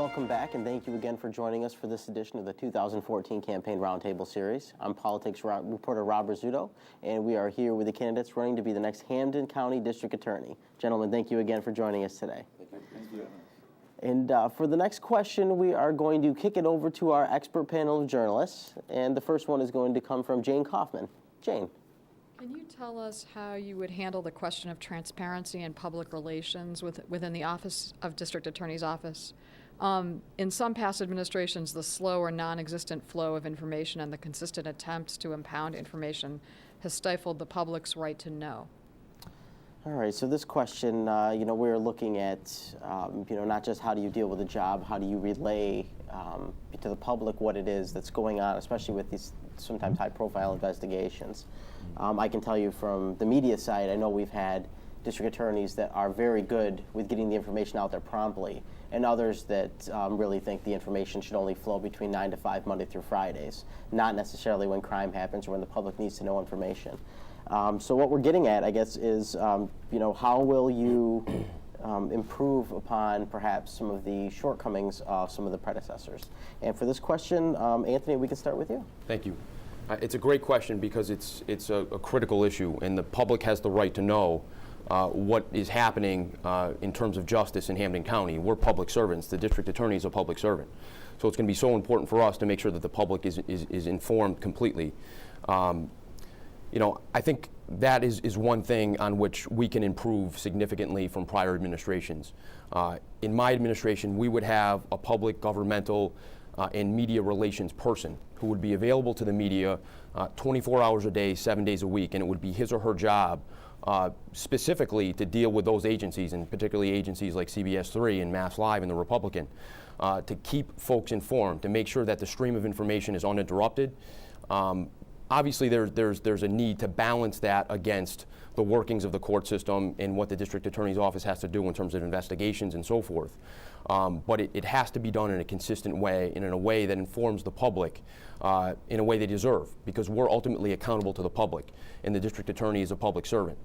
Welcome back, and thank you again for joining us for this edition of the 2014 Campaign Roundtable Series. I'm politics reporter Robert-rizzuto, and we are here with the candidates running to be the next Hampden County District Attorney. Gentlemen, thank you again for joining us today. Thank you. Thank you. And for the next question, we are going to kick it over to our expert panel of journalists, and the first one is going to come from Jane Kaufman. Jane. Can you tell us how you would handle the question of transparency and public relations within the Office of District Attorney's Office? In some past administrations, the slow or non-existent flow of information and the consistent attempts to impound information has stifled the public's right to know. All right, so this question, we're looking at, not just how do you deal with a job, how do you relay to the public what it is that's going on, especially with these sometimes high-profile investigations. I can tell you from the media side, I know we've had district attorneys that are very good with getting the information out there promptly, and others that really think the information should only flow between 9 to 5 Monday through Fridays, not necessarily when crime happens or when the public needs to know information. So what we're getting at, I guess, is how will you improve upon perhaps some of the shortcomings of some of the predecessors? And for this question, Anthony, we can start with you. Thank you. It's a great question because it's a critical issue, and the public has the right to know what is happening in terms of justice in Hampden County. We're public servants. The district attorney is a public servant. So it's going to be so important for us to make sure that the public is informed completely. I think that is one thing on which we can improve significantly from prior administrations. In my administration, we would have a public, governmental, and media relations person who would be available to the media 24 hours a day, 7 days a week, and it would be his or her job specifically to deal with those agencies, and particularly agencies like CBS 3 and MassLive and the Republican, to keep folks informed, to make sure that the stream of information is uninterrupted. Obviously, there's a need to balance that against the workings of the court system and what the district attorney's office has to do in terms of investigations and so forth. But it has to be done in a consistent way and in a way that informs the public in a way they deserve, because we're ultimately accountable to the public, and the district attorney is a public servant.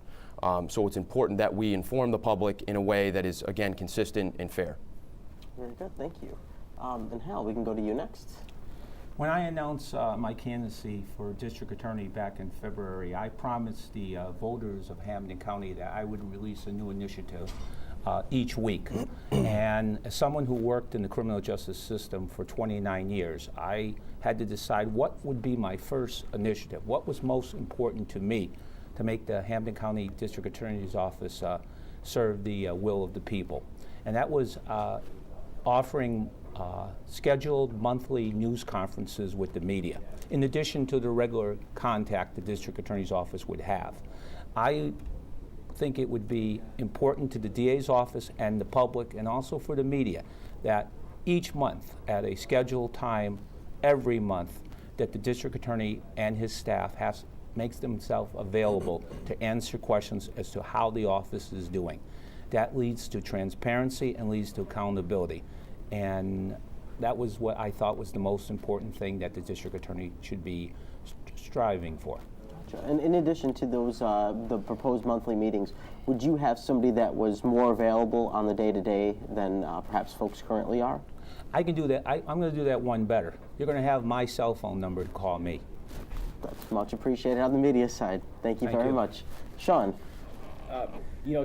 So it's important that we inform the public in a way that is, again, consistent and fair. Very good, thank you. And Hal, we can go to you next. When I announced my candidacy for district attorney back in February, I promised the voters of Hampden County that I would release a new initiative each week. And as someone who worked in the criminal justice system for 29 years, I had to decide what would be my first initiative, what was most important to me to make the Hampden County District Attorney's Office serve the will of the people. And that was offering scheduled monthly news conferences with the media, in addition to the regular contact the district attorney's office would have. I think it would be important to the DA's office and the public, and also for the media, that each month at a scheduled time every month that the district attorney and his staff makes themselves available to answer questions as to how the office is doing. That leads to transparency and leads to accountability. And that was what I thought was the most important thing that the district attorney should be striving for. Gotcha. And in addition to those, the proposed monthly meetings, would you have somebody that was more available on the day-to-day than perhaps folks currently are? I can do that. I'm going to do that one better. You're going to have my cell phone number to call me. That's much appreciated on the media side. Thank you very much. Shawn.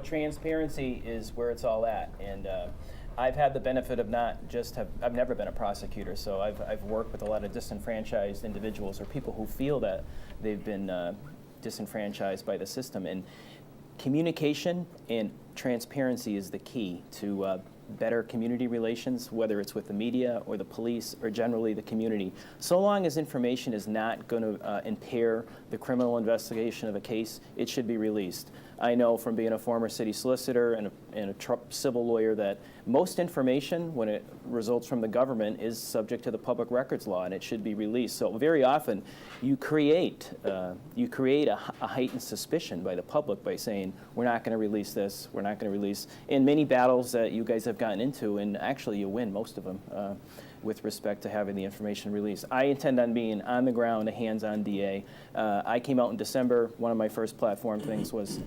Transparency is where it's all at, and I've had the benefit of I've never been a prosecutor, so I've worked with a lot of disenfranchised individuals or people who feel that they've been disenfranchised by the system. And communication and transparency is the key to better community relations, whether it's with the media or the police or generally the community. So long as information is not going to impair the criminal investigation of a case, it should be released. I know from being a former city solicitor and a civil lawyer that most information, when it results from the government, is subject to the public records law, and it should be released. So very often you create a heightened suspicion by the public by saying, we're not going to release this, we're not going to release. In many battles that you guys have gotten into, and actually you win most of them, with respect to having the information released. I intend on being on the ground, a hands-on DA. I came out in December. One of my first platform things was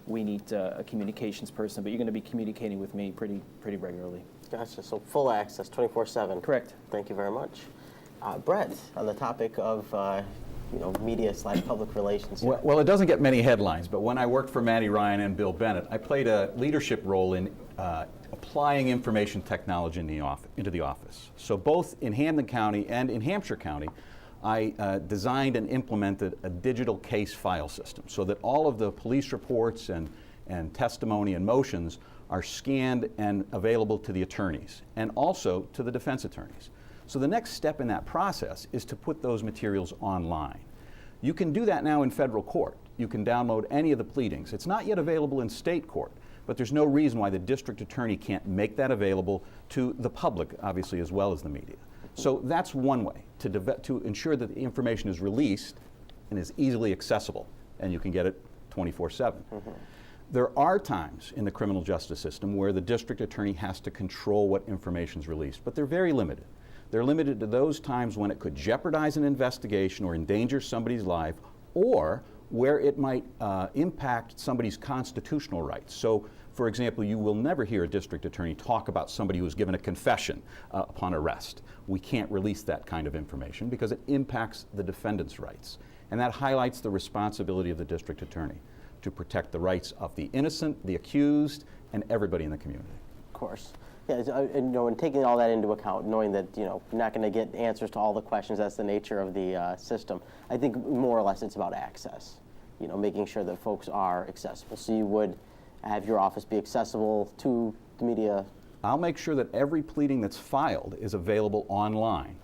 we need a communications person, but you're going to be communicating with me pretty regularly. Gotcha. So full access, 24/7. Correct. Thank you very much. Brett, on the topic of media/public relations. Here. Well, it doesn't get many headlines, but when I worked for Matty Ryan and Bill Bennett, I played a leadership role in applying information technology into the office. So both in Hampden County and in Hampshire County, I designed and implemented a digital case file system so that all of the police reports and testimony and motions are scanned and available to the attorneys and also to the defense attorneys. So the next step in that process is to put those materials online. You can do that now in federal court. You can download any of the pleadings. It's not yet available in state court, but there's no reason why the district attorney can't make that available to the public, obviously, as well as the media. So that's one way to ensure that the information is released and is easily accessible, and you can get it 24/7. There are times in the criminal justice system where the district attorney has to control what information is released, but they're very limited. They're limited to those times when it could jeopardize an investigation or endanger somebody's life, or where it might impact somebody's constitutional rights. So, for example, you will never hear a district attorney talk about somebody who was given a confession upon arrest. We can't release that kind of information because it impacts the defendant's rights. And that highlights the responsibility of the district attorney to protect the rights of the innocent, the accused, and everybody in the community. Of course. Yeah, and taking all that into account, knowing that you're not going to get answers to all the questions, that's the nature of the system. I think more or less it's about access. Making sure that folks are accessible. So you would have your office be accessible to the media. I'll make sure that every pleading that's filed is available online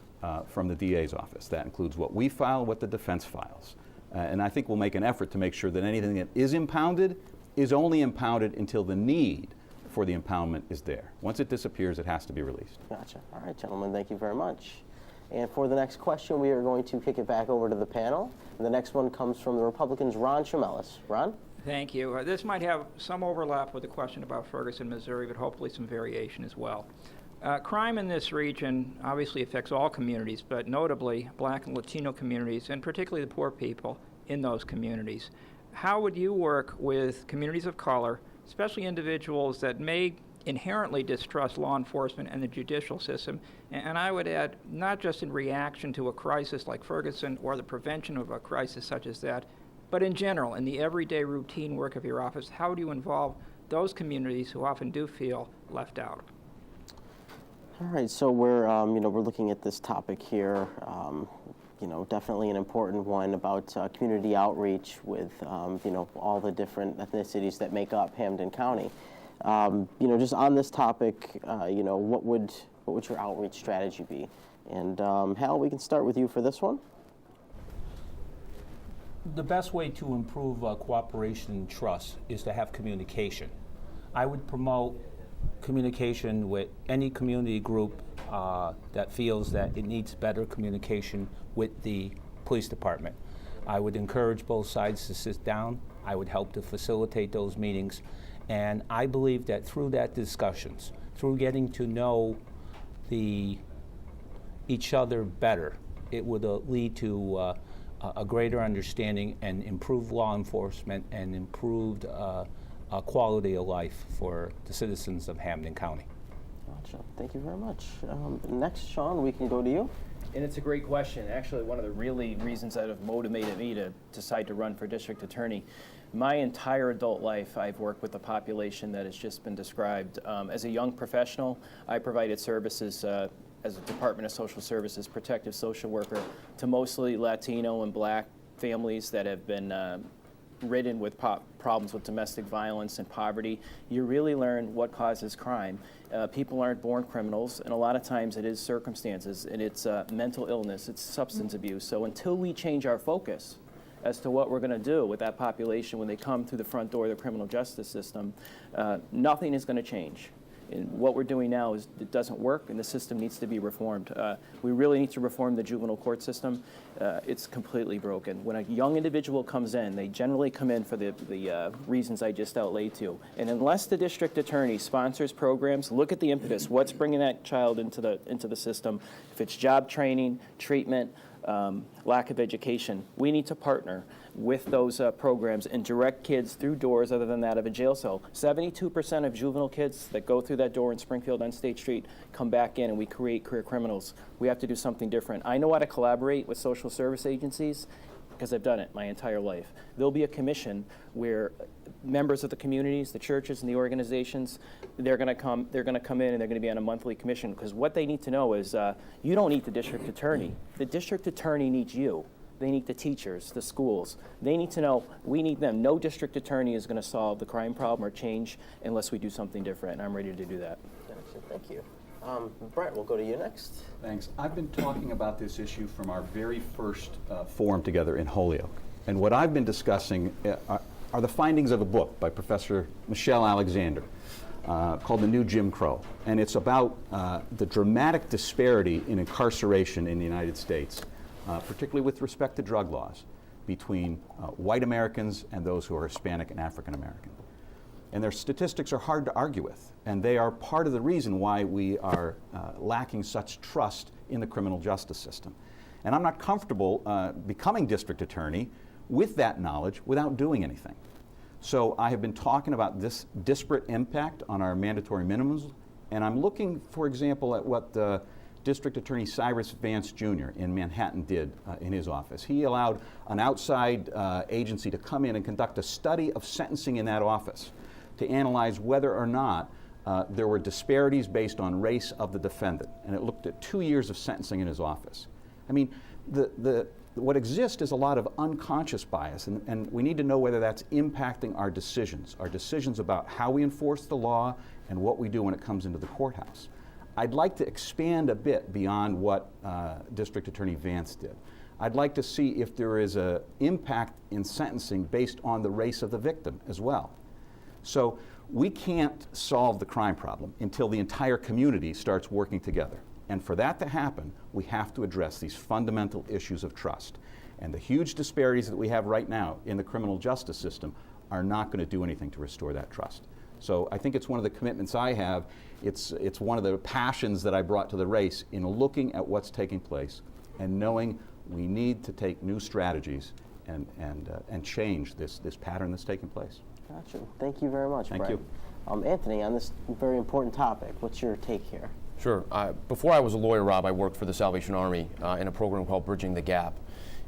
from the DA's office. That includes what we file, what the defense files. And I think we'll make an effort to make sure that anything that is impounded is only impounded until the need for the impoundment is there. Once it disappears, it has to be released. Gotcha. All right, gentlemen, thank you very much. And for the next question, we are going to kick it back over to the panel. And the next one comes from the Republicans' Ron Chamelis. Ron? Thank you. This might have some overlap with the question about Ferguson, Missouri, but hopefully some variation as well. Crime in this region obviously affects all communities, but notably Black and Latino communities, and particularly the poor people in those communities. How would you work with communities of color, especially individuals that may inherently distrust law enforcement and the judicial system? And I would add, not just in reaction to a crisis like Ferguson or the prevention of a crisis such as that, but in general, in the everyday routine work of your office, how do you involve those communities who often do feel left out? All right, so we're looking at this topic here. Definitely an important one about community outreach with all the different ethnicities that make up Hampden County. Just on this topic, what would your outreach strategy be? And Hal, we can start with you for this one. The best way to improve cooperation and trust is to have communication. I would promote communication with any community group that feels that it needs better communication with the police department. I would encourage both sides to sit down. I would help to facilitate those meetings. And I believe that through that discussions, through getting to know each other better, it would lead to a greater understanding and improved law enforcement and improved quality of life for the citizens of Hampden County. Gotcha. Thank you very much. Next, Shawn, we can go to you. And it's a great question. Actually, one of the really reasons that have motivated me to decide to run for district attorney. My entire adult life, I've worked with a population that has just been described. As a young professional, I provided services as a Department of Social Services protective social worker to mostly Latino and Black families that have been ridden with problems with domestic violence and poverty. You really learn what causes crime. People aren't born criminals, and a lot of times it is circumstances, and it's mental illness, it's substance abuse. So until we change our focus as to what we're going to do with that population when they come through the front door of the criminal justice system, nothing is going to change. And what we're doing now is it doesn't work, and the system needs to be reformed. We really need to reform the juvenile court system. It's completely broken. When a young individual comes in, they generally come in for the reasons I just outlaid to you. And unless the district attorney sponsors programs, look at the impetus. What's bringing that child into the system? If it's job training, treatment, lack of education, we need to partner with those programs and direct kids through doors other than that of a jail cell. 72% of juvenile kids that go through that door in Springfield on State Street come back in, and we create career criminals. We have to do something different. I know how to collaborate with social service agencies because I've done it my entire life. There'll be a commission where members of the communities, the churches, and the organizations, they're going to come in and they're going to be on a monthly commission, because what they need to know is you don't need the district attorney. The district attorney needs you. They need the teachers, the schools. They need to know we need them. No district attorney is going to solve the crime problem or change unless we do something different, and I'm ready to do that. Gotcha. Thank you. Brett, we'll go to you next. Thanks. I've been talking about this issue from our very first forum together in Holyoke. And what I've been discussing are the findings of a book by Professor Michelle Alexander called The New Jim Crow. And it's about the dramatic disparity in incarceration in the United States, particularly with respect to drug laws, between white Americans and those who are Hispanic and African American. And their statistics are hard to argue with, and they are part of the reason why we are lacking such trust in the criminal justice system. And I'm not comfortable becoming district attorney with that knowledge without doing anything. So I have been talking about this disparate impact on our mandatory minimums, and I'm looking, for example, at what District Attorney Cyrus Vance Jr. in Manhattan did in his office. He allowed an outside agency to come in and conduct a study of sentencing in that office to analyze whether or not there were disparities based on race of the defendant. And it looked at 2 years of sentencing in his office. I mean, what exists is a lot of unconscious bias, and we need to know whether that's impacting our decisions about how we enforce the law and what we do when it comes into the courthouse. I'd like to expand a bit beyond what District Attorney Vance did. I'd like to see if there is an impact in sentencing based on the race of the victim as well. So we can't solve the crime problem until the entire community starts working together. And for that to happen, we have to address these fundamental issues of trust. And the huge disparities that we have right now in the criminal justice system are not going to do anything to restore that trust. So I think it's one of the commitments I have. It's one of the passions that I brought to the race in looking at what's taking place and knowing we need to take new strategies and change this pattern that's taking place. Gotcha. Thank you very much, Thank Brett. you. Anthony, on this very important topic, what's your take here? Sure. Before I was a lawyer, Rob, I worked for the Salvation Army in a program called Bridging the Gap,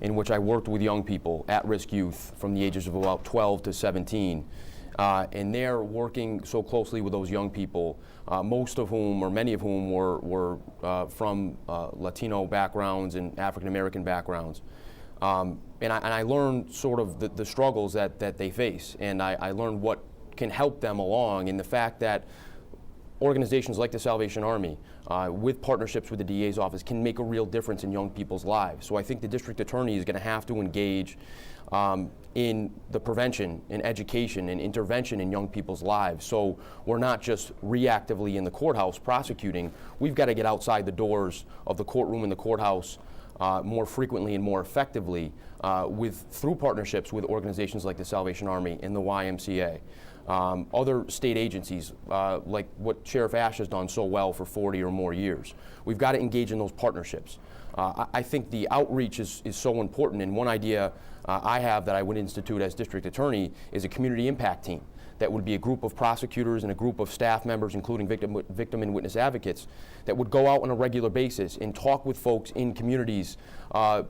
in which I worked with young people, at-risk youth, from the ages of about 12 to 17. And they're working so closely with those young people, most of whom, or many of whom, were from Latino backgrounds and African American backgrounds. And I learned sort of the struggles that they face, and I learned what can help them along, in the fact that organizations like the Salvation Army, with partnerships with the DA's office, can make a real difference in young people's lives. So I think the district attorney is going to have to engage in the prevention and education and intervention in young people's lives. So we're not just reactively in the courthouse prosecuting. We've got to get outside the doors of the courtroom and the courthouse more frequently and more effectively through partnerships with organizations like the Salvation Army and the YMCA. Other state agencies, like what Sheriff Ash has done so well for 40 or more years. We've got to engage in those partnerships. I think the outreach is so important, and one idea I have that I would institute as district attorney is a community impact team. That would be a group of prosecutors and a group of staff members, including victim and witness advocates, that would go out on a regular basis and talk with folks in communities all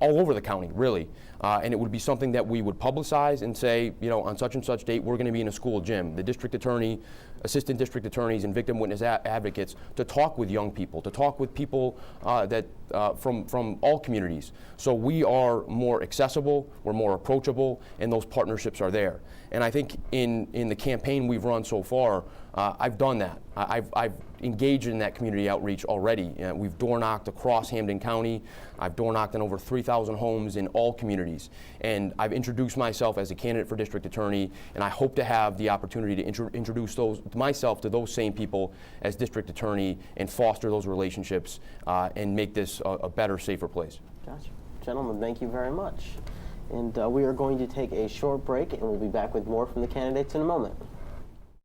over the county, really. And it would be something that we would publicize and say, you know, on such and such date, we're going to be in a school gym. The district attorney, assistant district attorneys, and victim witness advocates to talk with young people, to talk with people from all communities. So we are more accessible, we're more approachable, and those partnerships are there. And I think in the campaign we've run so far, I've done that. I've engaged in that community outreach already. We've door knocked across Hampden County. I've door knocked on over 3,000 homes in all communities. communities. And I've introduced myself as a candidate for district attorney, and I hope to have the opportunity to introduce myself to those same people as district attorney and foster those relationships and make this a better, safer place. Gotcha. Gentlemen, thank you very much. And we are going to take a short break, and we'll be back with more from the candidates in a moment.